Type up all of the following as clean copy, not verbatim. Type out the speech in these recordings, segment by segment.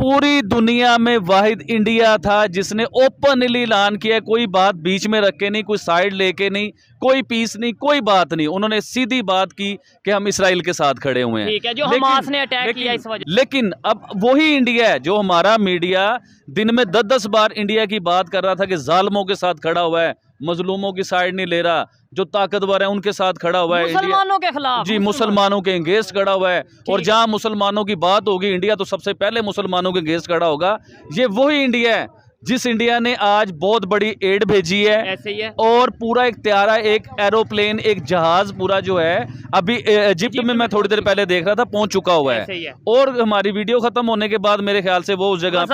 पूरी दुनिया में वाहिद इंडिया था जिसने ओपनली ऐलान किया, कोई बात बीच में रख के नहीं, कोई साइड लेके नहीं, कोई पीस नहीं, कोई बात नहीं। उन्होंने सीधी बात की कि हम इसराइल के साथ खड़े हुए हैं। ठीक है, जो हमास ने अटैक किया इस वजह। लेकिन अब वही इंडिया है जो हमारा मीडिया दिन में 10-10 बार इंडिया की बात कर रहा था कि जालिमों के साथ खड़ा हुआ है, मजलूमों की साइड नहीं ले रहा, जो ताकतवर है उनके साथ खड़ा हुआ है, मुसलमानों के खिलाफ, जी मुसलमानों के अगेंस्ट खड़ा हुआ है। और जहां मुसलमानों की बात होगी इंडिया तो सबसे पहले मुसलमानों के अगेंस्ट खड़ा होगा। ये वही इंडिया है जिस इंडिया ने आज बहुत बड़ी एड भेजी है। ऐसे ही है। और पूरा एक त्यारा, एक एरोप्लेन, एक जहाज पूरा जो है अभी इजिप्ट में मैं थोड़ी देर पहले देख रहा था पहुंच चुका हुआ है। और हमारी वीडियो खत्म होने के बाद मेरे ख्याल से वो उस जगह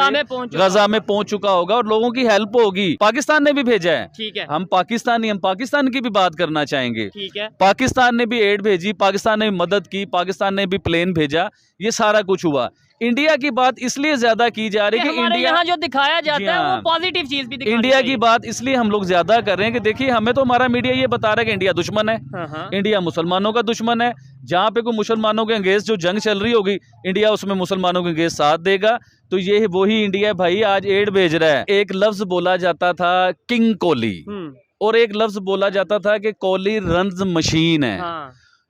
गजा में पहुंच चुका होगा और लोगों की हेल्प होगी। पाकिस्तान ने भी भेजा है, ठीक है, हम पाकिस्तान की भी बात करना चाहेंगे। ठीक है, पाकिस्तान ने भी एड भेजी, पाकिस्तान ने भी मदद की, पाकिस्तान ने भी प्लेन भेजा, ये सारा कुछ हुआ। इंडिया की बात इसलिए ज्यादा की जा रही है कि इंडिया यहाँ जो दिखाया जाता है वो पॉजिटिव चीज भी दिखानी इंडिया की बात इसलिए हम लोग ज्यादा कर रहे हैं कि देखिए हमें तो हमारा मीडिया ये बता रहा है कि इंडिया दुश्मन है, इंडिया मुसलमानों का दुश्मन है। जहां पे कोई मुसलमानों के अगेंस्ट जो जंग चल रही होगी इंडिया उसमें मुसलमानों के अगेंस्ट साथ देगा। तो ये वही इंडिया भाई आज एड भेज रहा है। एक लफ्ज बोला जाता था किंग कोहली और एक लफ्ज बोला जाता था कि कोहली रन्स मशीन है।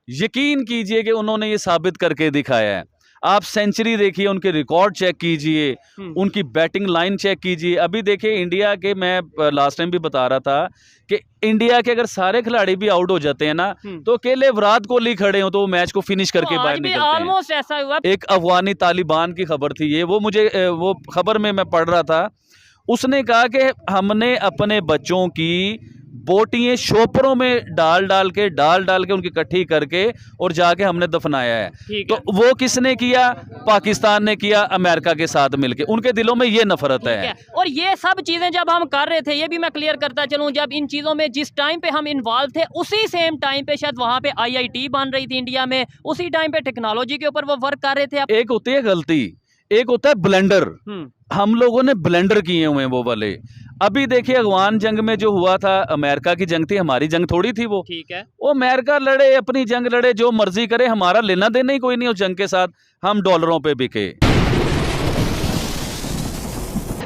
यकीन कीजिए कि उन्होंने ये साबित करके दिखाया है। आप सेंचुरी देखिए, उनके रिकॉर्ड चेक कीजिए, उनकी बैटिंग लाइन चेक कीजिए। अभी देखिए इंडिया के, मैं लास्ट टाइम भी बता रहा था कि इंडिया के अगर सारे खिलाड़ी भी आउट हो जाते हैं ना तो अकेले विराट कोहली खड़े हो तो वो मैच को फिनिश करके बाहर निकलते हैं। ऐसा हुआ। एक अफगानी तालिबान की खबर थी ये, वो मुझे वो खबर में मैं पढ़ रहा था। उसने कहा कि हमने अपने बच्चों की बोटियां शोपरों में डाल डाल के उनकी इकट्ठी करके और जाके हमने दफनाया है। तो वो किसने किया? पाकिस्तान ने किया, अमेरिका के साथ मिलके। उनके दिलों में ये नफरत है। और ये सब चीजें जब हम कर रहे थे, ये भी मैं क्लियर करता चलूं, जब इन चीजों में जिस टाइम पे हम इन्वॉल्व थे उसी सेम टाइम पे शायद वहां पे IIT बन रही थी इंडिया में, उसी टाइम पे टेक्नोलॉजी के ऊपर वो वर्क कर रहे थे। एक होती है गलती, एक होता है ब्लेंडर। हम लोगों ने ब्लेंडर किए हुए हैं वो वाले। अभी देखिए अफगान जंग में जो हुआ था, अमेरिका की जंग थी, हमारी जंग थोड़ी थी वो। ठीक है, वो अमेरिका लड़े, अपनी जंग लड़े, जो मर्जी करे, हमारा लेना देना ही कोई नहीं उस जंग के साथ। हम डॉलरों पे बिके।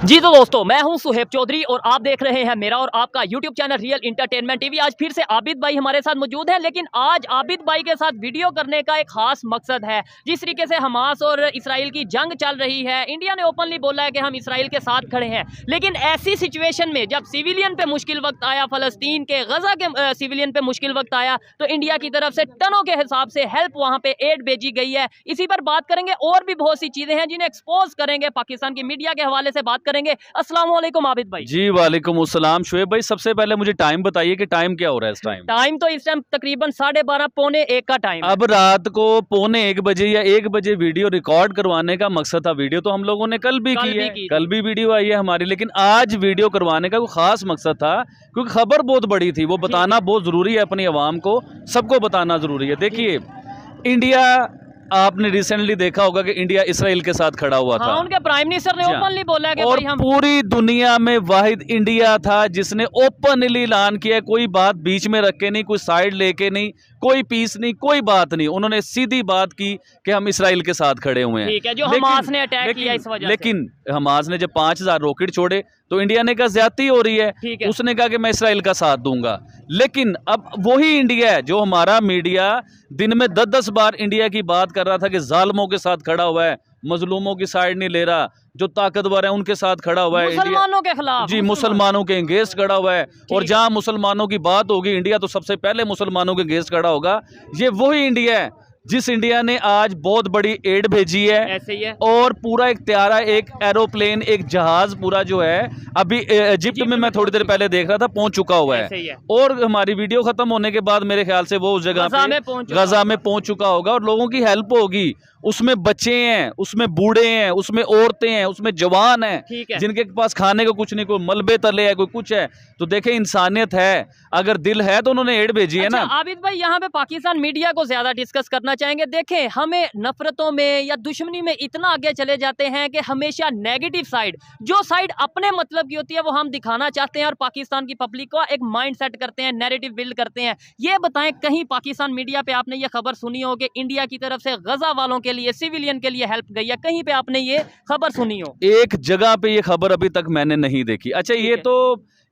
जी तो दोस्तों, मैं हूं सुहेब चौधरी और आप देख रहे हैं मेरा और आपका YouTube channel real entertainment TV. आज फिर से आबिद भाई हमारे साथ मौजूद हैं, लेकिन आज आबिद भाई के साथ वीडियो करने का एक खास मकसद है। जिस तरीके से हमास और इसराइल की जंग चल रही है, इंडिया ने ओपनली बोला है कि हम इसराइल के साथ खड़े हैं, लेकिन ऐसी सिचुएशन में जब सिविलियन पे मुश्किल वक्त आया, फलस्तीन के गजा के सिविलियन पे मुश्किल वक्त आया, तो इंडिया की तरफ से टनों के हिसाब से हेल्प वहां पे एड भेजी गई है। इसी पर बात करेंगे और भी बहुत सी चीजें हैं जिन्हें एक्सपोज करेंगे, पाकिस्तान की मीडिया के हवाले से बात करेंगे। अस्सलाम वालेकुम आबिद भाई। जी वालेकुम अस्सलाम शुएब भाई। सबसे पहले मुझे टाइम बताइए कि टाइम क्या हो रहा है इस टाइम? टाइम तो इस टाइम तकरीबन 12:30 पौने 1 का टाइम। अब रात को पौने 1 बजे या 1 बजे वीडियो रिकॉर्ड करवाने का मकसद था। वीडियो तो हम लोगों ने कल भी की है, कल भी वीडियो आई है हमारी, लेकिन आज वीडियो करवाने का कोई खास मकसद था क्योंकि खबर बहुत बड़ी थी, वो बताना बहुत जरूरी है, अपनी आवाम को सबको बताना जरूरी है। देखिए इंडिया, आपने रिसेंटली देखा होगा कि इंडिया इसराइल के साथ खड़ा हुआ था। उनके प्राइम मिनिस्टर ने ओपनली बोला है कि और हम पूरी दुनिया में वाहिद इंडिया था जिसने ओपनली ऐलान किया, कोई बात बीच में रख के नहीं, कोई साइड लेके नहीं, कोई पीस नहीं, कोई बात नहीं। उन्होंने सीधी बात की कि हम इसराइल के साथ खड़े हुए हैं। ठीक है, जो हमास ने अटैक किया इस वजह से। लेकिन हमास ने जब 5000 रॉकेट छोड़े तो इंडिया ने कहा ज्यादती हो रही है, उसने कहा कि मैं इसराइल का साथ दूंगा। लेकिन अब वही इंडिया है जो हमारा मीडिया दिन में 10-10 बार इंडिया की बात कर रहा था कि जालिमों के साथ खड़ा हुआ है, मजलूमों की साइड नहीं ले रहा, जो ताकतवर है उनके साथ खड़ा हुआ है, मुसलमानों के खिलाफ, जी मुसलमानों के अगेंस्ट खड़ा हुआ है। और जहां मुसलमानों की बात होगी इंडिया तो सबसे पहले मुसलमानों के अगेंस्ट खड़ा होगा। ये वही इंडिया है जिस इंडिया ने आज बहुत बड़ी एड भेजी है। ऐसे ही है। और पूरा एक त्यारा, एक एरोप्लेन, एक जहाज पूरा जो है अभी इजिप्ट में मैं थोड़ी देर पहले देख रहा था पहुंच चुका हुआ है। और हमारी वीडियो खत्म होने के बाद मेरे ख्याल से वो उस जगह गजा में पहुंच चुका होगा और लोगों की हेल्प होगी। उसमें बच्चे हैं, उसमें बूढ़े हैं, उसमें औरतें हैं, उसमें जवान हैं जिनके पास खाने को कुछ नहीं, कोई मलबे तले है, कोई कुछ है। तो देखें इंसानियत है, अगर दिल है तो उन्होंने एड भेजी है ना। आबिद भाई यहाँ पे पाकिस्तान मीडिया को ज्यादा डिस्कस करना चाहेंगे। देखें, हमें नफरतों में या दुश्मनी में इतना आगे चले जाते हैं कि हमेशा नेगेटिव साइड, जो साइड अपने मतलब की होती है वो हम दिखाना चाहते हैं और पाकिस्तान की पब्लिक को एक माइंड सेट करते हैं, नैरेटिव बिल्ड करते हैं। ये बताएं, कहीं पाकिस्तान मीडिया पे आपने ये खबर सुनी हो कि इंडिया की तरफ से गजा वालों के के लिए, सिविलियन के लिए हेल्प गई है? कहीं पे आपने ये खबर सुनी हो? एक जगह पे ये खबर अभी तक मैंने नहीं देखी। अच्छा,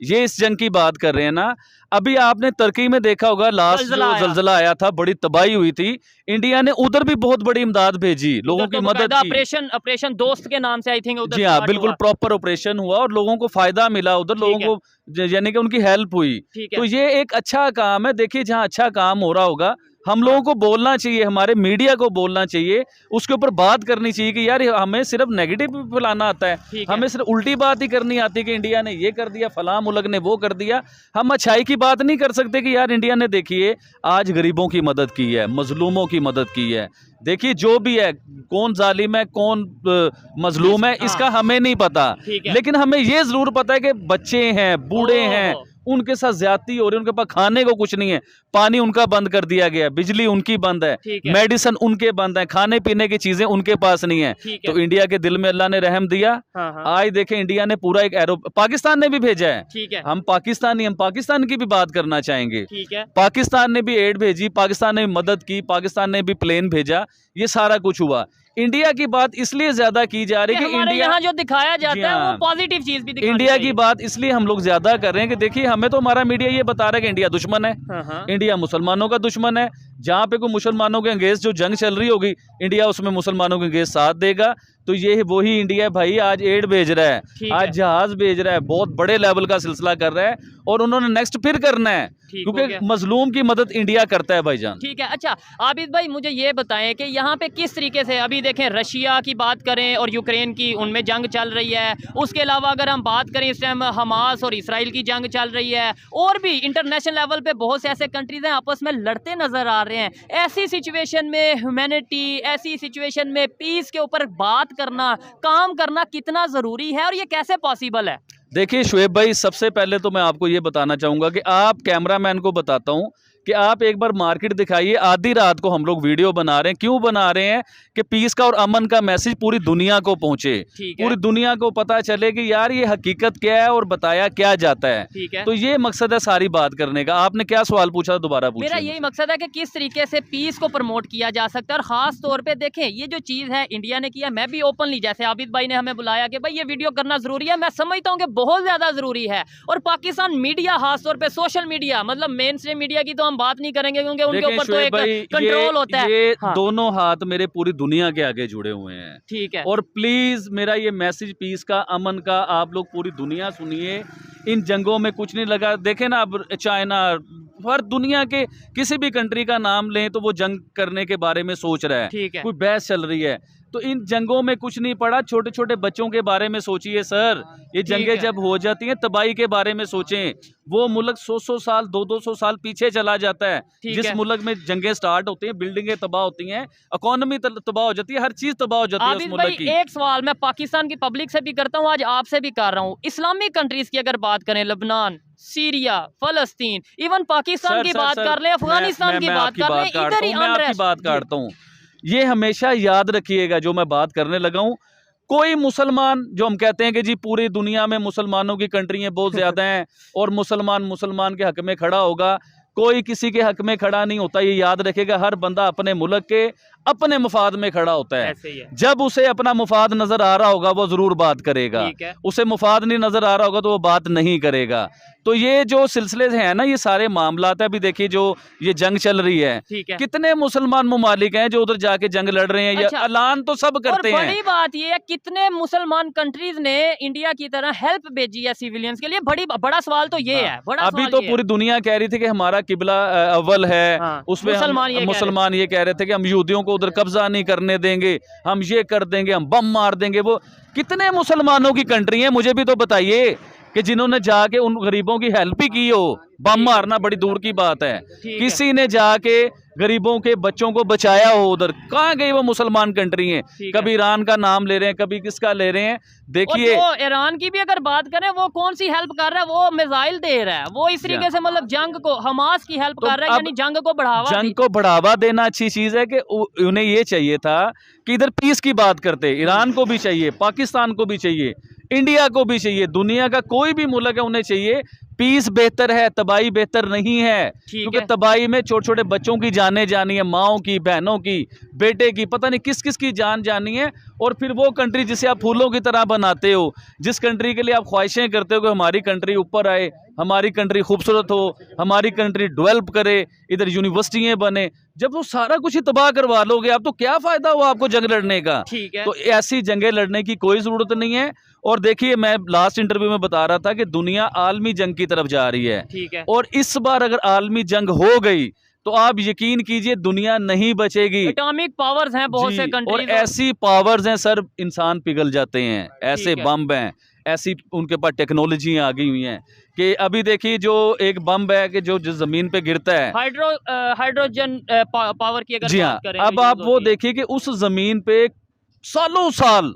ये इस जंग की बात कर रहे हैं ना। अभी आपने तुर्की में देखा होगा, लास्ट जो जलजला आया था, बड़ी तबाही हुई थी। इंडिया ने उधर भी बहुत बड़ी इमदाद भेजी, लोगों की मदद की। ऑपरेशन दोस्त के नाम से आई थिंक उधर। जी हाँ, बिल्कुल प्रॉपर ऑपरेशन हुआ और लोगों को फायदा मिला उधर, लोगों को यानी कि उनकी हेल्प हुई। तो ये एक अच्छा काम है। देखिए, जहाँ अच्छा काम हो रहा होगा हम लोगों को बोलना चाहिए, हमारे मीडिया को बोलना चाहिए, उसके ऊपर बात करनी चाहिए कि यार हमें सिर्फ नेगेटिव फैलाना आता है, हमें सिर्फ उल्टी बात ही करनी आती है कि इंडिया ने ये कर दिया, फलां मुल्क ने वो कर दिया। हम अच्छाई की बात नहीं कर सकते कि यार इंडिया ने देखिए आज गरीबों की मदद की है, मजलूमों की मदद की है। देखिए, जो भी है, कौन जालिम है कौन मजलूम है, इसका हमें नहीं पता, लेकिन हमें ये जरूर पता है कि बच्चे हैं, बूढ़े हैं, उनके साथ ज्यादती हो रही है, उनके पास खाने को कुछ नहीं है, पानी उनका बंद कर दिया गया है, बिजली उनकी बंद है, मेडिसिन उनके बंद है, खाने पीने की चीजें उनके पास नहीं है। तो इंडिया के दिल में अल्लाह ने रहम दिया। आज देखें, इंडिया ने पूरा एक पाकिस्तान ने भी भेजा है। हम पाकिस्तानी, हम पाकिस्तान की भी बात करना चाहेंगे। पाकिस्तान ने भी एड भेजी, पाकिस्तान ने भी मदद की, पाकिस्तान ने भी प्लेन भेजा, ये सारा कुछ हुआ। इंडिया की बात इसलिए ज्यादा की जा रही है कि इंडिया यहाँ जो दिखाया जाता है वो पॉजिटिव चीज भी इंडिया की बात इसलिए हम लोग ज्यादा कर रहे हैं कि देखिए, हमें तो हमारा मीडिया ये बता रहा है कि इंडिया दुश्मन है, इंडिया मुसलमानों का दुश्मन है। जहाँ पे कोई मुसलमानों के अगेंस्ट जो जंग चल रही होगी, इंडिया उसमें मुसलमानों के अगेंस्ट साथ देगा। तो ये वही इंडिया है भाई, आज एड भेज रहा है, आज जहाज भेज रहा है, बहुत बड़े लेवल का सिलसिला कर रहा है और उन्होंने नेक्स्ट फिर करना है, क्योंकि मजलूम की मदद इंडिया करता है भाईजान। ठीक है। अच्छा आबिद भाई, मुझे ये बताएं कि यहाँ पे किस तरीके से, अभी देखें रशिया की बात करें और यूक्रेन की, उनमें जंग चल रही है। उसके अलावा अगर हम बात करें, इस टाइम हमास और इसराइल की जंग चल रही है, और भी इंटरनेशनल लेवल पे बहुत से ऐसे कंट्रीज हैं आपस में लड़ते नजर आ रहे हैं। ऐसी सिचुएशन में ह्यूमैनिटी, ऐसी सिचुएशन में पीस के ऊपर बात करना, काम करना कितना जरूरी है और ये कैसे पॉसिबल है? देखिए शुएब भाई, सबसे पहले तो मैं आपको ये बताना चाहूंगा कि आप कैमरामैन को बताता हूं कि आप एक बार मार्केट दिखाइए। आधी रात को हम लोग वीडियो बना रहे हैं, क्यों बना रहे हैं कि पीस का और अमन का मैसेज पूरी दुनिया को पहुंचे, पूरी दुनिया को पता चले कि यार ये हकीकत क्या है और बताया क्या जाता है। तो ये मकसद है सारी बात करने का। आपने क्या सवाल पूछा, दोबारा पूछिए। मेरा यही मकसद है कि किस तरीके से पीस को प्रमोट किया जा सकता है, और खास तौर पर देखें ये जो चीज़ है इंडिया ने किया, मैं भी ओपनली, जैसे आबिद भाई ने हमें बुलाया कि भाई ये वीडियो करना जरूरी है, मैं समझता हूँ कि बहुत ज्यादा जरूरी है। और पाकिस्तान मीडिया, खासतौर पर सोशल मीडिया, मतलब मेन स्ट्रीम मीडिया की तो हम बात नहीं करेंगे क्योंकि उनके ऊपर तो एक कंट्रोल होता है। ये दोनों हाथ मेरे पूरी दुनिया के आगे जुड़े हुए हैं। ठीक है। और प्लीज मेरा ये मैसेज पीस का, अमन का, आप लोग पूरी दुनिया सुनिए। इन जंगों में कुछ नहीं लगा। देखें ना, अब चाइना, हर दुनिया के किसी भी कंट्री का नाम लें तो वो जंग करने के बारे में सोच रहा है, कोई बहस चल रही है। तो इन जंगों में कुछ नहीं पड़ा। छोटे छोटे बच्चों के बारे में सोचिए सर, ये जंगें जब हो जाती हैं तबाही के बारे में सोचें। वो मुल्क 100-100 साल, 200-200 साल पीछे चला जाता है। जिस मुल्क में जंगें स्टार्ट होती हैं, बिल्डिंगें तबाह होती हैं, इकोनॉमी तबाह हो जाती है, हर चीज तबाह हो जाती है उस मुल्क की। एक सवाल मैं पाकिस्तान की पब्लिक से भी करता हूँ, आज आपसे भी कर रहा हूँ। इस्लामिक कंट्रीज की अगर बात करें, लेबनान, सीरिया, फलस्तीन, इवन पाकिस्तान की बात कर ले, अफगानिस्तान की बात कर ले, इधर ही आपकी बात करता हूँ। ये हमेशा याद रखिएगा जो मैं बात करने लगा हूँ। कोई मुसलमान, जो हम कहते हैं कि जी पूरी दुनिया में मुसलमानों की कंट्रियां बहुत ज्यादा हैं और मुसलमान के हक में खड़ा होगा, कोई किसी के हक में खड़ा नहीं होता। ये याद रखेगा, हर बंदा अपने मुल्क के अपने मुफाद में खड़ा होता है। जब उसे अपना मुफाद नजर आ रहा होगा वो जरूर बात करेगा, उसे मुफाद नहीं नजर आ रहा होगा तो वो बात नहीं करेगा। तो ये जो सिलसिले हैं ना, ये सारे मामलात है। अभी देखिए जो ये जंग चल रही है, कितने मुसलमान ममालिक हैं जो उधर जाके जंग लड़ रहे हैं। अच्छा, ऐलान तो सब करते हैं। बड़ी बात ये है, कितने मुसलमान कंट्रीज ने इंडिया की तरह हेल्प भेजी है सिविलियंस के लिए। बड़ा सवाल तो ये है। अभी तो पूरी दुनिया कह रही थी कि हमारा किबला अव्वल है, उसमें मुसलमान ये कह रहे थे कि हम यहूदियों को उधर कब्जा नहीं करने देंगे, हम ये कर देंगे, हम बम मार देंगे। वो कितने मुसलमानों की कंट्री है, मुझे भी तो बताइए कि जिन्होंने जाके उन गरीबों की हेल्प ही की हो। बम मारना बड़ी दूर की बात है, किसी ने जाके गरीबों के बच्चों को बचाया हो उधर। कहाँ गई वो मुसलमान कंट्री है? कभी ईरान का नाम ले रहे हैं, कभी किसका ले रहे हैं। देखिए ईरान की भी अगर बात करें, वो कौन सी हेल्प कर रहा है? वो मिसाइल दे रहा है, वो इस तरीके से मतलब जंग को, हमास की हेल्प कर रहा है, यानी जंग को बढ़ावा देना अच्छी चीज है। कि उन्हें ये चाहिए था कि इधर पीस की बात करते। ईरान को भी चाहिए, पाकिस्तान को भी चाहिए, इंडिया को भी चाहिए, दुनिया का कोई भी मुल्क है उन्हें चाहिए। पीस बेहतर है, तबाही बेहतर नहीं है, क्योंकि तबाही में छोटे छोटे बच्चों की जाने जानी है, माओं की, बहनों की, बेटे की, पता नहीं किस किस की जान जानी है। और फिर वो कंट्री जिसे आप फूलों की तरह बनाते हो, जिस कंट्री के लिए आप ख्वाहिशें करते हो कि हमारी कंट्री ऊपर आए, हमारी कंट्री खूबसूरत हो, हमारी कंट्री डेवलप करे, इधर यूनिवर्सिटियाँ बने, जब वो सारा कुछ ही तबाह करवा लोगे आप, तो क्या फायदा हुआ आपको जंग लड़ने का। ठीक है। तो ऐसी जंगें लड़ने की कोई जरूरत नहीं है। और देखिए, मैं लास्ट इंटरव्यू में बता रहा था कि दुनिया आलमी जंग की तरफ जा रही है। ठीक है। और इस बार अगर आलमी जंग हो गई तो आप यकीन कीजिए दुनिया नहीं बचेगी। एटॉमिक पावर्स हैं बहुत से और कंट्रीज, ऐसी पावर्स हैं सर, इंसान पिघल जाते हैं। ऐसे बम हैं, ऐसी उनके पास टेक्नोलॉजी आ गई हुई हैं कि अभी देखिए जो एक बम है कि जो जमीन पे गिरता है, हाइड्रोजन पावर की अगर जी हाँ, बात करें, अब आप वो देखिए कि उस जमीन पे सालों साल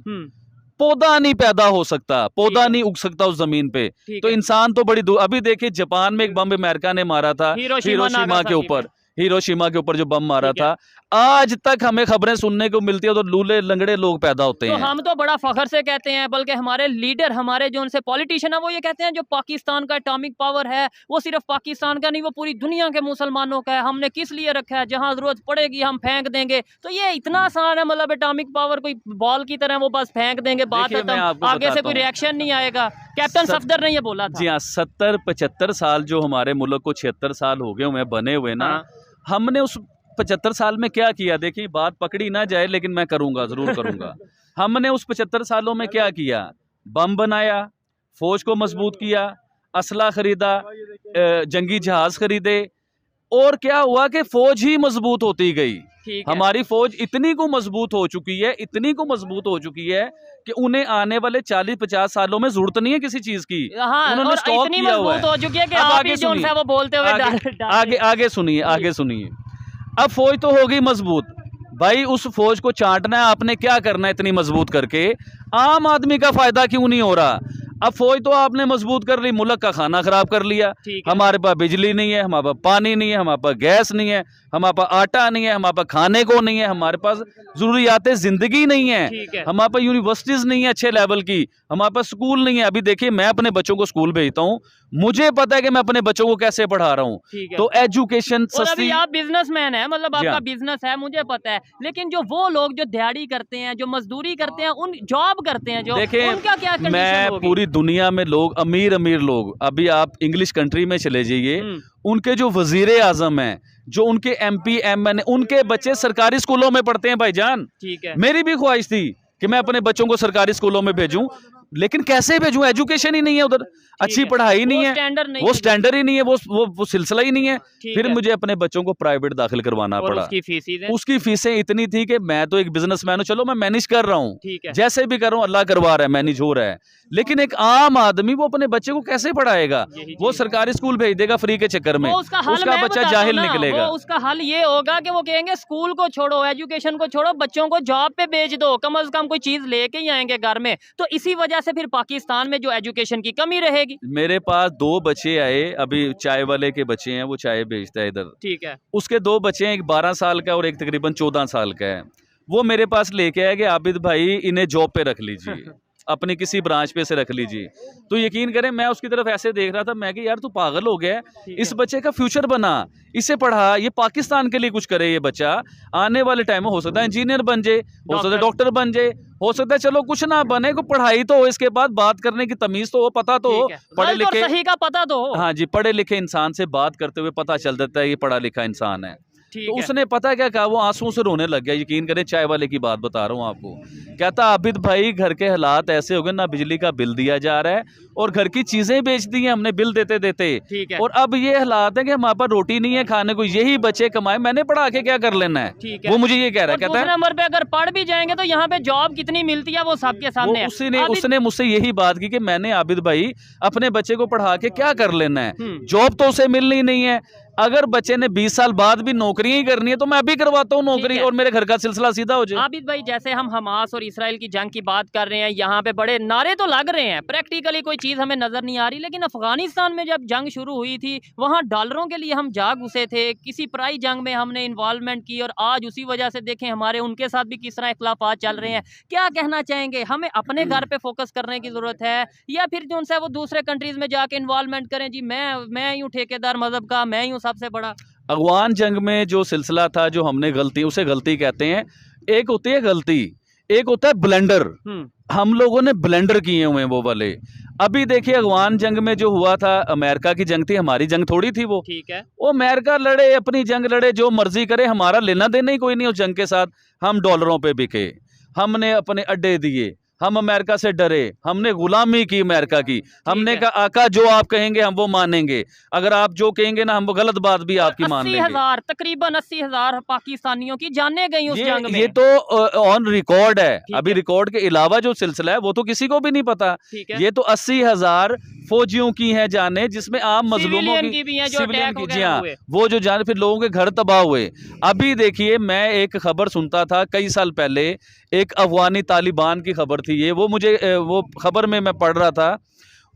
पौधा नहीं पैदा हो सकता, पौधा नहीं उग सकता उस जमीन पे। तो इंसान तो बड़ी दूर। अभी देखिए जापान में एक बम अमेरिका ने मारा था हिरोशिमा के ऊपर, हिरोशिमा के ऊपर जो बम मारा था, आज तक हमें खबरें सुनने को मिलती है तो लूले लंगड़े लोग पैदा होते हैं। तो हम तो बड़ा फखर से कहते हैं, बल्कि हमारे लीडर, हमारे जो उनसे पॉलिटिशियन है, वो ये कहते हैं जो पाकिस्तान का एटॉमिक पावर है वो सिर्फ पाकिस्तान का नहीं, वो पूरी दुनिया के मुसलमानों का है। हमने किस लिए रखा है, जहां जरूरत पड़ेगी हम फेंक देंगे। तो ये इतना आसान है, मतलब एटॉमिक पावर कोई बॉल की तरह वो बस फेंक देंगे, बात खत्म, आगे से कोई रिएक्शन नहीं आएगा। कैप्टन सफदर ने ये बोला था। जी हाँ, 70-75 साल जो हमारे मुल्क को 76 साल हो गए हुए बने हुए ना, हमने उस 75 साल में क्या किया। देखिए बात पकड़ी ना जाए लेकिन मैं करूंगा, जरूर करूंगा। हमने उस 75 सालों में क्या किया? बम बनाया, फौज को मजबूत किया, असला खरीदा, जंगी जहाज खरीदे, और क्या हुआ कि फौज ही मजबूत होती गई। हमारी फौज इतनी को मजबूत हो चुकी है, इतनी को मजबूत हो चुकी है कि उन्हें आने वाले 40-50 सालों में जरूरत नहीं है किसी चीज की। उन्होंने स्टॉक किया हुआ है। हो चुकी है कि आप ही जो उनसे वो बोलते हुए आगे सुनिए, आगे सुनिए। अब फौज तो होगी मजबूत, भाई उस फौज को चाटना है आपने, क्या करना है इतनी मजबूत करके? आम आदमी का फायदा क्यों नहीं हो रहा? अब फौज तो आपने मजबूत कर ली, मुल्क का खाना खराब कर लिया। हमारे पास बिजली नहीं है, हमारे पास पानी नहीं है, हमारे पास गैस नहीं है, हमारे पास आटा नहीं है, हमारे पास खाने को नहीं है, हमारे पास जरूरियात जिंदगी नहीं है, हमारे पास यूनिवर्सिटीज नहीं है अच्छे लेवल की, हमारे पास स्कूल नहीं है। अभी देखिए मैं अपने बच्चों को स्कूल भेजता हूँ, मुझे पता है कि मैं अपने बच्चों को कैसे पढ़ा रहा हूँ। तो एजुकेशन सस्ती। आप बिजनेसमैन है, मतलब आपका बिजनेस है, मुझे पता है, लेकिन जो वो लोग जो दिहाड़ी करते हैं, जो मजदूरी करते हैं, उन जॉब करते हैं जो, उनका क्या कंडीशन मैं होगी? पूरी दुनिया में लोग, अमीर अमीर लोग, अभी आप इंग्लिश कंट्री में चले जाइए, उनके जो वजीर आजम हैं, जो उनके MP MN, उनके बच्चे सरकारी स्कूलों में पढ़ते हैं भाईजान। ठीक है। मेरी भी ख्वाहिश थी कि मैं अपने बच्चों को सरकारी स्कूलों में भेजूं, लेकिन कैसे भेजूं? एजुकेशन ही नहीं है उधर, अच्छी पढ़ाई नहीं है, वो स्टैंडर्ड ही नहीं है, वो सिलसिला ही नहीं है। फिर मुझे अपने बच्चों को प्राइवेट दाखिल करवाना पड़ा। उसकी फीसें इतनी थी कि मैं तो एक बिजनेसमैन हूं, चलो मैं मैनेज कर रहा हूं, जैसे भी कर रहा हूं, अल्लाह करवा रहा है, मैनेज हो रहा है। लेकिन एक आम आदमी वो अपने बच्चे को कैसे पढ़ाएगा? वो सरकारी स्कूल भेज देगा फ्री के चक्कर में, उसका बच्चा जाहिल निकलेगा। उसका हल ये होगा कि वो कहेंगे स्कूल को छोड़ो, एजुकेशन को छोड़ो, बच्चों को जॉब पे भेज दो, कम से कम कोई चीज लेके ही आएंगे घर में। तो इसी वजह से फिर पाकिस्तान में जो एजुकेशन की कमी रहेगी। मेरे पास 2 बच्चे आए, अभी चाय वाले के बच्चे हैं, वो चाय बेचता है इधर। ठीक है। उसके 2 बच्चे हैं, एक 12 साल का और एक तकरीबन 14 साल का है। वो मेरे पास लेके आया कि आबिद भाई इन्हें जॉब पे रख लीजिए, अपनी किसी ब्रांच पे से रख लीजिए। तो यकीन करें मैं उसकी तरफ ऐसे देख रहा था, मैं कि यार तू पागल हो गया, इस बच्चे का फ्यूचर बना, इसे पढ़ा, ये पाकिस्तान के लिए कुछ करे। ये बच्चा आने वाले टाइम में हो सकता है इंजीनियर बन जाए, हो सकता है डॉक्टर बन जाए, हो सकता है चलो कुछ ना बने, को पढ़ाई तो हो, इसके बाद बात करने की तमीज तो हो, पता तो हो, पढ़े लिखे सही का पता तो हो। हाँ जी, पढ़े लिखे इंसान से बात करते हुए पता चल जाता है ये पढ़ा लिखा इंसान है। तो उसने पता क्या कहा, वो आंसुओं से रोने लग गया। यकीन करें, चाय वाले की बात बता रहा हूँ आपको। कहता आबिद भाई घर के हालात ऐसे हो गए, ना बिजली का बिल दिया जा रहा है और घर की चीजें बेच दी हैं हमने बिल देते देते, और अब ये हालात है कि हमारे पास रोटी नहीं है खाने को, यही बच्चे कमाए, मैंने पढ़ा के क्या कर लेना है। वो मुझे ये कह रहा है, कहता है नंबर पे अगर पढ़ भी जाएंगे तो यहाँ पे जॉब कितनी मिलती है वो सबके सामने। उसने मुझसे यही बात की कि मैंने आबिद भाई अपने बच्चे को पढ़ा के क्या कर लेना है, जॉब तो उसे मिलनी नहीं है। अगर बच्चे ने 20 साल बाद भी नौकरियां ही करनी है तो मैं अभी करवाता हूँ नौकरी, और मेरे घर का सिलसिला सीधा हो जाए। आबिद भाई, जैसे हम हमास और इसराइल की जंग की बात कर रहे हैं, यहाँ पे बड़े नारे तो लग रहे हैं, प्रैक्टिकली कोई चीज हमें नजर नहीं आ रही। लेकिन अफगानिस्तान में जब जंग शुरू हुई थी, वहाँ डॉलरों के लिए हम जाग घुसे थे, किसी पराई जंग में हमने इन्वॉल्वमेंट की, और आज उसी वजह से देखें हमारे उनके साथ भी किस तरह इख्लाफात चल रहे हैं। क्या कहना चाहेंगे, हमें अपने घर पे फोकस करने की जरूरत है, या फिर जो उनसे वो दूसरे कंट्रीज में जाके इन्वॉल्वमेंट करें? जी मैं ही हूँ ठेकेदार मजहब का, मैं ही हूँ सबसे बड़ा। अफगान जंग में जो सिलसिला था, जो हमने गलती, उसे गलती कहते हैं। एक होती है गलती, एक होता है ब्लेंडर। हम लोगों ने ब्लेंडर किए हुए हैं वो वाले। अभी देखिए अफगान जंग में जो हुआ था, अमेरिका की जंग थी, हमारी जंग थोड़ी थी वो। ठीक है, वो अमेरिका लड़े, अपनी जंग लड़े, जो मर्जी करे, हमारा लेना देना ही कोई नहीं उस जंग के साथ। हम डॉलरों पे बिके, हमने अपने अड्डे दिए, हम अमेरिका से डरे, हमने गुलामी की अमेरिका की। हमने कहा आका जो आप कहेंगे हम वो मानेंगे, अगर आप जो कहेंगे ना हम वो गलत बात भी आपकी मान लेंगे। 80,000 तकरीबन 80,000 पाकिस्तानियों की जाने गई उस जंग में। ये तो ऑन रिकॉर्ड है। अभी रिकॉर्ड के अलावा जो सिलसिला है वो तो किसी को भी नहीं पता। ये तो 80,000 फौजियों की हैं जाने, जिसमें आम मजलूमों की भी हैं, सिविलियन की। जी हाँ, वो जो जाने, फिर लोगों के घर तबाह हुए। अभी देखिए मैं एक खबर सुनता था कई साल पहले, एक अफगानी तालिबान की खबर थी ये, वो मुझे वो खबर में मैं पढ़ रहा था।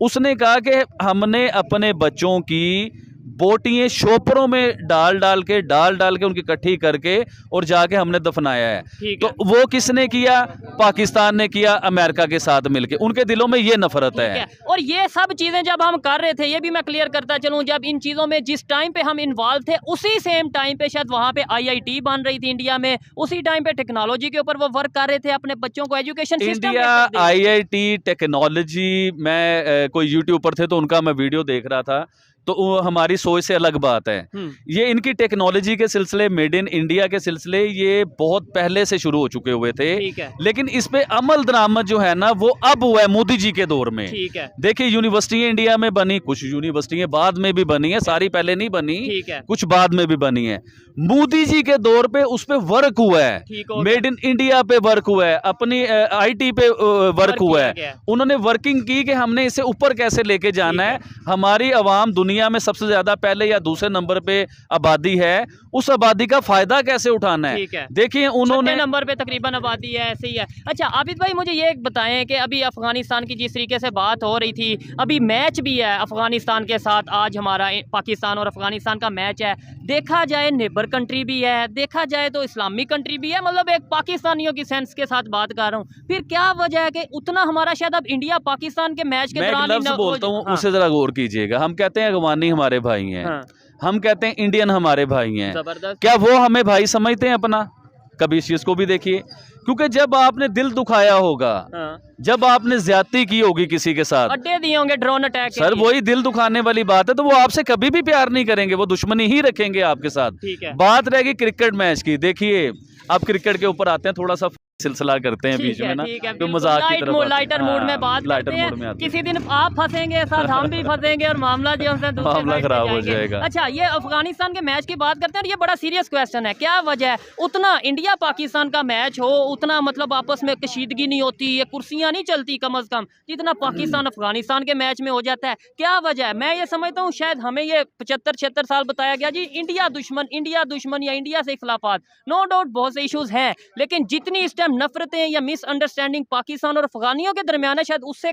उसने कहा कि हमने अपने बच्चों की बोटियां शोपरों में डाल डाल के उनकी इकट्ठी करके और जाके हमने दफनाया है। तो वो किसने किया? पाकिस्तान ने किया, अमेरिका के साथ मिलके। उनके दिलों में ये नफरत है। और ये सब चीजें जब हम कर रहे थे, ये भी मैं क्लियर करता चलूं, जब इन चीजों में जिस टाइम पे हम इन्वॉल्व थे, उसी सेम टाइम पे शायद वहां पे IIT बन रही थी इंडिया में, उसी टाइम पे टेक्नोलॉजी के ऊपर वो वर्क कर रहे थे, अपने बच्चों को education system India IIT technology. मैं कोई यूट्यूब पर थे तो उनका मैं वीडियो देख रहा था, तो हमारी सोच से अलग बात है। ये इनकी टेक्नोलॉजी के सिलसिले, मेड इन इंडिया के सिलसिले, ये बहुत पहले से शुरू हो चुके हुए थे। लेकिन इस पे अमल दरामद जो है ना, वो अब हुआ है मोदी जी के दौर में। देखिए यूनिवर्सिटी इंडिया में बनी, कुछ यूनिवर्सिटी बाद में भी बनी है, सारी पहले नहीं बनी, कुछ बाद में भी बनी है। मोदी जी के दौर पे उस पे वर्क हुआ है, मेड इन इंडिया पे वर्क हुआ है, अपनी IT पे वर्क हुआ है। उन्होंने वर्किंग की कि हमने इसे ऊपर कैसे लेके जाना है। हमारी आवाम दुनिया में सबसे ज्यादा पहले या दूसरे नंबर पे आबादी है, उस आबादी का फायदा कैसे उठाना है। देखिए उन्होंने नंबर पे तकरीबन आबादी है, ऐसे ही है। अच्छा आबिद भाई, मुझे ये बताएं कि अभी अफगानिस्तान की जिस तरीके से बात हो रही थी, अभी मैच भी है अफगानिस्तान के साथ, आज हमारा पाकिस्तान और अफगानिस्तान का मैच है। देखा जाए नेबर कंट्री भी है, देखा जाए तो इस्लामिक कंट्री भी है, मतलब एक पाकिस्तानियों की सेंस के साथ बात कर रहा हूँ। फिर क्या वजह है कि उतना हमारा शायद अब इंडिया पाकिस्तान के मैच के दौरान बोलता हूँ, उसे जरा गौर कीजिएगा। हम कहते हैं अफगानी हमारे भाई हैं, हम कहते हैं इंडियन हमारे भाई हैं, क्या वो हमें भाई समझते हैं अपना? कभी इस चीज को भी देखिए, क्योंकि जब आपने दिल दुखाया होगा, जब आपने ज्यादती की होगी किसी के साथ, अड्डे दिए होंगे ड्रोन अटैक, सर वही दिल दुखाने वाली बात है, तो वो आपसे कभी भी प्यार नहीं करेंगे, वो दुश्मनी ही रखेंगे आपके साथ। बात रहेगी क्रिकेट मैच की। देखिए आप क्रिकेट के ऊपर आते हैं, थोड़ा सा सिलसिला करते हैं बीच में ना, तो मजाक की तरफ लाइटर मूड में बात करते हैं। किसी दिन आप फंसेंगे साथ, हम भी फंसेंगे और मामला जो है मामला खराब हो जाएगा। अच्छा ये अफगानिस्तान के मैच की बात करते हैं, और ये बड़ा सीरियस क्वेश्चन है, क्या वजह है उतना इंडिया पाकिस्तान का मैच हो, उतना मतलब आपस में कशीदगी नहीं होती, ये कुर्सियां नहीं चलती कम अज कम, जितना पाकिस्तान अफगानिस्तान के मैच में हो जाता है? क्या वजह है? मैं ये समझता हूँ शायद हमें ये 75-76 साल बताया गया जी इंडिया दुश्मन या इंडिया से इख्लाफात। नो डाउट बहुत से इश्यूज हैं, लेकिन जितनी इस नफरतें या मिसअंडरस्टैंडिंग पाकिस्तान और अफगानियों के दरमियान है, शायद उससे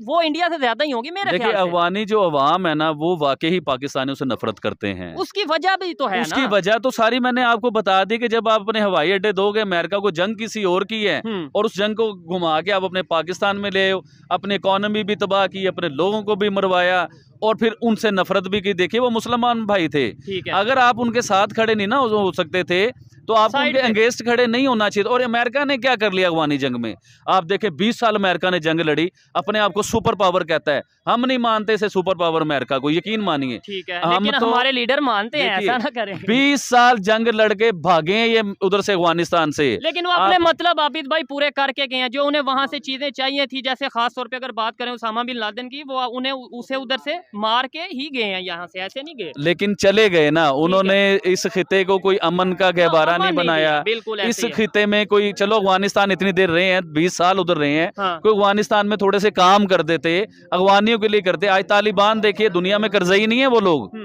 वो इंडिया से ज्यादा ही होगी मेरे ख्याल से। देखिए अफगानी जो अवाम है ना, वो वाकई ही पाकिस्तानियों से नफरत करते हैं। उसकी वजह भी तो है ना। उसकी वजह तो सारी मैंने आपको बता दी कि जब आप अपने हवाई अड्डे दोगे, अमेरिका को जंग किसी और की है और उस जंग को घुमा के आप अपने पाकिस्तान में ले, अपनी इकोनॉमी भी तबाह की, अपने लोगों को भी मरवाया और फिर उनसे नफरत भी की। देखिए वो मुसलमान भाई थे, अगर आप उनके साथ खड़े नहीं ना हो सकते थे तो आप उनके अगेंस्ट खड़े नहीं होना चाहिए। और अमेरिका ने क्या कर लिया अफगानी जंग में? आप देखें 20 साल अमेरिका ने जंग लड़ी, अपने आप को सुपर पावर कहता है। हम नहीं मानते से सुपर पावर अमेरिका को, यकीन मानिए। ठीक है, हम लेकिन तो हमारे लीडर मानते हैं, ऐसा ना करें। 20 साल जंग लड़के भागे ये उधर से अफगानिस्तान से, लेकिन वो अपने मतलब आबिद भाई पूरे करके गए हैं, जो उन्हें वहां से चीजें चाहिए थी। जैसे खास तौर पे अगर बात करें उसामा बिन लादेन की, वो उन्हें उसे उधर से मार के ही गए हैं, यहाँ से ऐसे नहीं गए, लेकिन चले गए ना। उन्होंने इस खिते को कोई अमन का गहवारा नहीं बनाया। इस खिते में कोई, चलो अफगानिस्तान इतनी देर रहे हैं, 20 साल उधर रहे हैं, कोई अफगानिस्तान में थोड़े से काम कर देते, अफगानियों के लिए करते। आज तालिबान देखिए, दुनिया में कर्जई नहीं है वो लोग,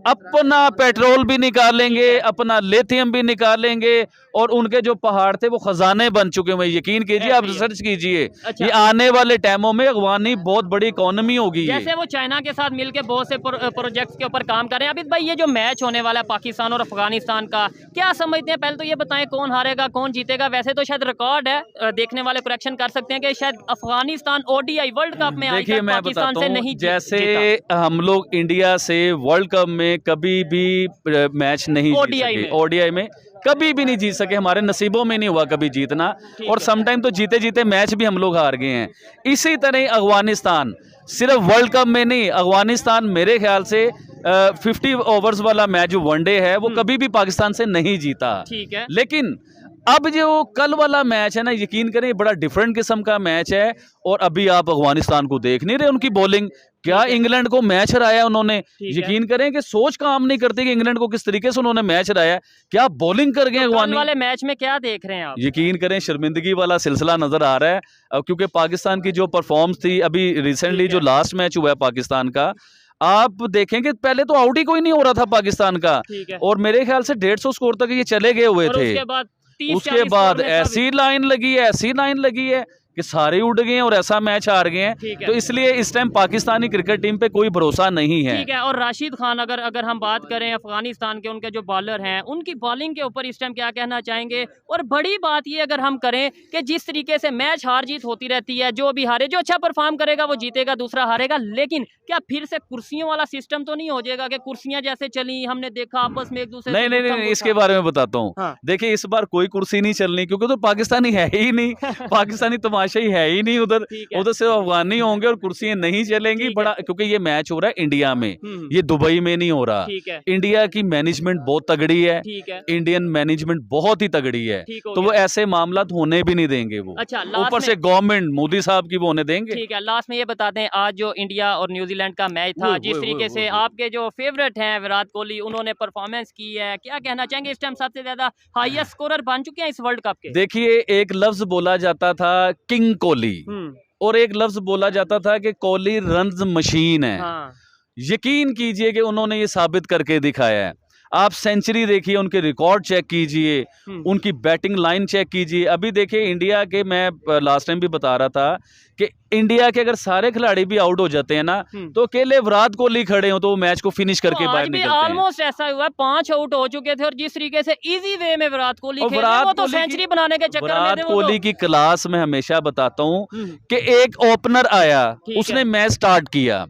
अपना पेट्रोल भी निकालेंगे, अपना लिथियम भी निकालेंगे, और उनके जो पहाड़ थे वो खजाने बन चुके हैं। यकीन कीजिए, आप रिसर्च कीजिए। अच्छा। ये आने वाले टाइमों में अफगानी बहुत बड़ी इकोनॉमी होगी। जैसे वो चाइना के साथ मिलकर बहुत से प्रोजेक्ट्स के ऊपर काम कर रहे हैं। अभी भाई ये जो मैच होने वाला है पाकिस्तान और अफगानिस्तान का, क्या समझते हैं? पहले तो ये बताएं कौन हारेगा कौन जीतेगा। वैसे तो शायद रिकॉर्ड है, देखने वाले करेक्शन कर सकते हैं कि शायद अफगानिस्तान ODI वर्ल्ड कप में देखिए मैं बताता हूं, जैसे हम लोग इंडिया से वर्ल्ड कप में में कभी भी मैच नहीं जीत सके, ओडीआई में कभी भी नहीं जीत सके, हमारे नसीबों में नहीं हुआ कभी जीतना, और समटाइम तो जीते जीते मैच भी हम लोग हार गए हैं। इसी तरह अफगानिस्तान सिर्फ वर्ल्ड कप में नहीं, अफगानिस्तान मेरे ख्याल से 50 ओवर्स वाला मैच जो वनडे है वो कभी भी पाकिस्तान से नहीं जीता। ठीक है, लेकिन अब जो कल वाला मैच है ना, यकीन करें बड़ा डिफरेंट किस्म का मैच है। और अभी आप अफगानिस्तान को देख नहीं रहे, उनकी बॉलिंग, क्या इंग्लैंड को मैच हराया उन्होंने। यकीन करें कि सोच काम नहीं करती कि इंग्लैंड को किस तरीके से उन्होंने मैच हराया, क्या बॉलिंग कर गए अफगान वाले मैच में। क्या देख रहे हैं आप? यकीन करें शर्मिंदगी वाला सिलसिला नजर आ रहा है। अब क्योंकि पाकिस्तान की जो परफॉर्मेंस थी अभी रिसेंटली जो लास्ट मैच हुआ है पाकिस्तान का, आप देखेंगे पहले तो आउट ही कोई नहीं हो रहा था पाकिस्तान का, और मेरे ख्याल से 150 स्कोर तक ये चले गए हुए थे। उसके बाद ऐसी लाइन लगी है कि सारे उड़ गए हैं और ऐसा मैच हार गए हैं। तो इसलिए इस टाइम पाकिस्तानी क्रिकेट टीम पे कोई भरोसा नहीं है। ठीक है, और राशिद खान अगर हम बात करें अफगानिस्तान के, उनके जो बॉलर हैं उनकी बॉलिंग के ऊपर इस टाइम क्या कहना चाहेंगे? और बड़ी बात ये अगर हम करें कि जिस तरीके से मैच हार जीत होती रहती है, जो भी हारे, जो अच्छा परफॉर्म करेगा वो जीतेगा, दूसरा हारेगा, लेकिन क्या फिर से कुर्सियों वाला सिस्टम तो नहीं हो जाएगा कि कुर्सियां जैसे चली, हमने देखा आपस में एक दूसरे नहीं, इसके बारे में बताता हूँ। हाँ। देखिए इस बार कोई कुर्सी नहीं चलनी, क्योंकि तो पाकिस्तानी है ही नहीं पाकिस्तानी तमाशा ही है ही नहीं उधर सिर्फ अफगानी होंगे और कुर्सियां नहीं चलेंगी। बड़ा क्योंकि ये मैच हो रहा है इंडिया में, ये दुबई में नहीं हो रहा। इंडिया की मैनेजमेंट बहुत तगड़ी है, इंडियन मैनेजमेंट बहुत ही तगड़ी है, तो वो ऐसे मामला होने भी नहीं देंगे वो। अच्छा, ऊपर से गवर्नमेंट मोदी साहब की वो होने देंगे। ठीक है, लास्ट में ये बता दें, आज जो इंडिया और न्यूजीलैंड का मैच था, जिस तरीके से आपके जो फेवरेट हैं विराट कोहली, उन्होंने परफॉर्मेंस की है, क्या कहना चाहेंगे? इस टाइम सबसे ज्यादा हाईएस्ट स्कोरर बन चुके हैं इस वर्ल्ड कप के। देखिए एक लफ्ज बोला जाता था किंग कोहली, और एक लफ्ज बोला जाता था कि कोहली रन्स मशीन है। हाँ। यकीन कीजिए कि उन्होंने ये साबित करके दिखाया है। आप सेंचुरी देखिए, उनके रिकॉर्ड चेक कीजिए, उनकी बैटिंग लाइन चेक कीजिए। अभी देखिए इंडिया के, मैं लास्ट टाइम भी बता रहा था कि इंडिया के अगर सारे खिलाड़ी भी आउट हो जाते हैं ना, तो अकेले विराट कोहली खड़े हो तो वो मैच को फिनिश करके बाहर निकलते हैं। ऑलमोस्ट ऐसा हुआ, 5 आउट हो चुके थे, और जिस तरीके से इजी वे में विराट कोहली खेले, वो तो सेंचुरी बनाने के चक्कर में थे। विराट कोहली की क्लास में हमेशा बताता हूँ कि एक ओपनर आया, उसने मैच स्टार्ट किया,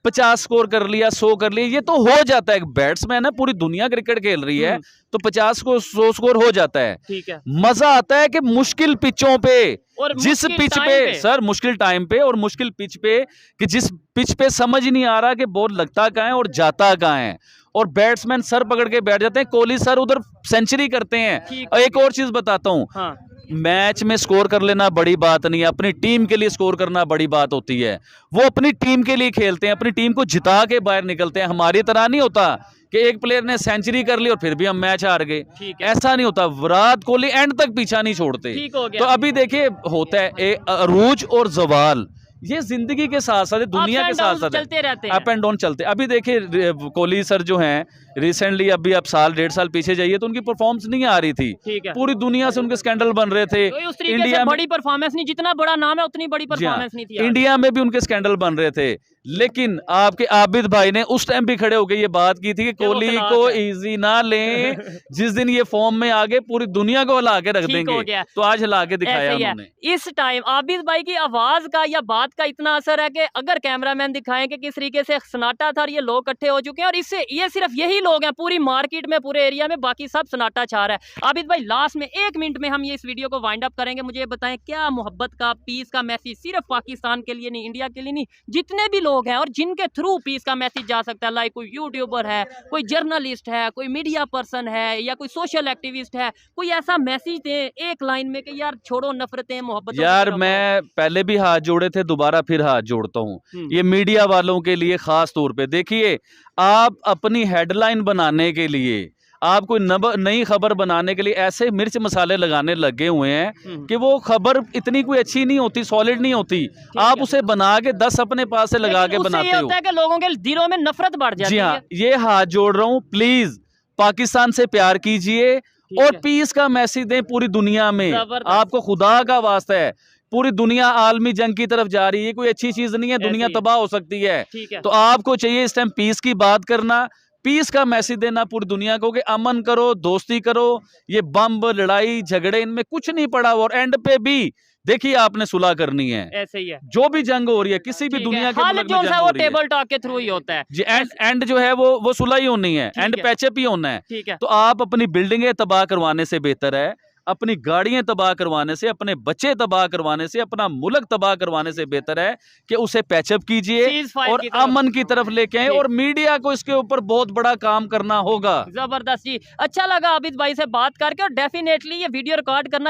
50 स्कोर कर लिया, 100 कर लिया, ये तो हो जाता है। एक बैट्समैन है, पूरी दुनिया क्रिकेट खेल रही है, तो 50 को 100 स्कोर हो जाता है। ठीक है, मजा आता है कि मुश्किल पिचों पे, और जिस पिच पे सर मुश्किल टाइम पे और मुश्किल पिच पे, कि जिस पिच पे समझ नहीं आ रहा कि बॉल लगता कहाँ है और जाता कहाँ है, और बैट्समैन सर पकड़ के बैठ जाते हैं। कोहली सर उधर सेंचुरी करते हैं। और एक और चीज बताता हूँ, हाँ। मैच में स्कोर कर लेना बड़ी बात नहीं है, अपनी टीम के लिए स्कोर करना बड़ी बात होती है। वो अपनी टीम के लिए खेलते हैं, अपनी टीम को जिता के बाहर निकलते हैं। हमारी तरह नहीं होता कि एक प्लेयर ने सेंचुरी कर ली और फिर भी हम मैच हार गए, ऐसा नहीं होता। विराट कोहली एंड तक पीछा नहीं छोड़ते। तो अभी देखिए होता है अरूज और जवाल, ये जिंदगी के साथ साथ, दुनिया के साथ साथ चलते रहते हैं, अप एंड डाउन चलते। अभी देखिए कोहली सर जो हैं रिसेंटली, अभी आप साल 1.5 साल पीछे जाइए तो उनकी परफॉर्मेंस नहीं आ रही थी। पूरी दुनिया से उनके स्कैंडल बन रहे थे। तो इंडिया में बड़ी परफॉर्मेंस नहीं, जितना बड़ा नाम है उतनी बड़ी परफॉर्मेंस नहीं थी। इंडिया में भी उनके स्कैंडल बन रहे थे, लेकिन आपके आबिद भाई ने उस टाइम भी खड़े होकर ये बात की थी कि कोहली को इजी ना लें, जिस दिन ये फॉर्म में आगे पूरी दुनिया को हिला के रख देंगे। तो आज हिला के दिखाया उन्होंने। इस टाइम आबिद भाई की आवाज का या बात का इतना असर है कि अगर कैमरामैन दिखाएं कि किस तरीके से सन्नाटा था और ये लोग इकट्ठे हो चुके हैं, और इससे ये सिर्फ यही लोग हैं पूरी मार्केट में, पूरे एरिया में, बाकी सब सन्नाटा छा रहा है। आबिद भाई लास्ट में 1 मिनट में हम ये इस वीडियो को वाइंड अप करेंगे, मुझे बताएं क्या मोहब्बत का, पीस का मैसेज सिर्फ पाकिस्तान के लिए नहीं, इंडिया के लिए नहीं, जितने भी लोग हैं और जिनके थ्रू पीस का मैसेज जा सकता है, लाइक कोई यूट्यूबर है, कोई जर्नलिस्ट है, कोई मीडिया पर्सन है, या कोई सोशल एक्टिविस्ट है, कोई ऐसा मैसेज दे एक लाइन में कि यार छोड़ो नफरतें, मोहब्बत। यार मैं पहले भी हाथ जोड़े थे, दोबारा फिर हाथ जोड़ता हूँ, ये मीडिया वालों के लिए खास तौर पे। देखिए आप अपनी हेडलाइन बनाने के लिए, आप कोई नई खबर बनाने के लिए ऐसे मिर्च मसाले लगाने लगे हुए हैं कि वो खबर इतनी कोई अच्छी नहीं होती, सॉलिड नहीं होती। आप उसे बना के 10 अपने पास से लगा के बनाते हो, होता है कि लोगों के दिलों में नफरत बढ़ जाती है। जी हाँ, ये हाथ जोड़ रहा हूँ, प्लीज पाकिस्तान से प्यार कीजिए और पीस का मैसेज दें पूरी दुनिया में। आपको खुदा का वास्ता है, पूरी दुनिया आलमी जंग की तरफ जा रही है, कोई अच्छी चीज नहीं है, दुनिया तबाह हो सकती है। तो आपको चाहिए इस टाइम पीस की बात करना, पीस का मैसेज देना पूरी दुनिया को कि अमन करो, दोस्ती करो, ये बम लड़ाई झगड़े इनमें कुछ नहीं पड़ा। और एंड पे भी देखिए आपने सुलह करनी है, ऐसे ही है जो भी जंग हो रही है किसी भी दुनिया के हाल मुल्क जो में जंग है हो वो रही है टेबल टॉक के थ्रू ही होता है जी, एंड जो है वो सुलह ही होनी है, ठीक एंड है। पैचअप ही होना है। ठीक है तो आप अपनी बिल्डिंगें तबाह करवाने से बेहतर है, अपनी गाड़ियां तबाह करवाने से, अपने बच्चे तबाह करवाने से, अपना मुल्क तबाह करवाने से बेहतर है कि उसे पैचअप कीजिए Ceasefire और की तरफ। अमन की तरफ लेके आए। ठीक। और मीडिया को इसके ऊपर बहुत बड़ा काम करना होगा। जबरदस्त जी, अच्छा लगा आबिद भाई से बात करके और डेफिनेटली ये वीडियो रिकॉर्ड करना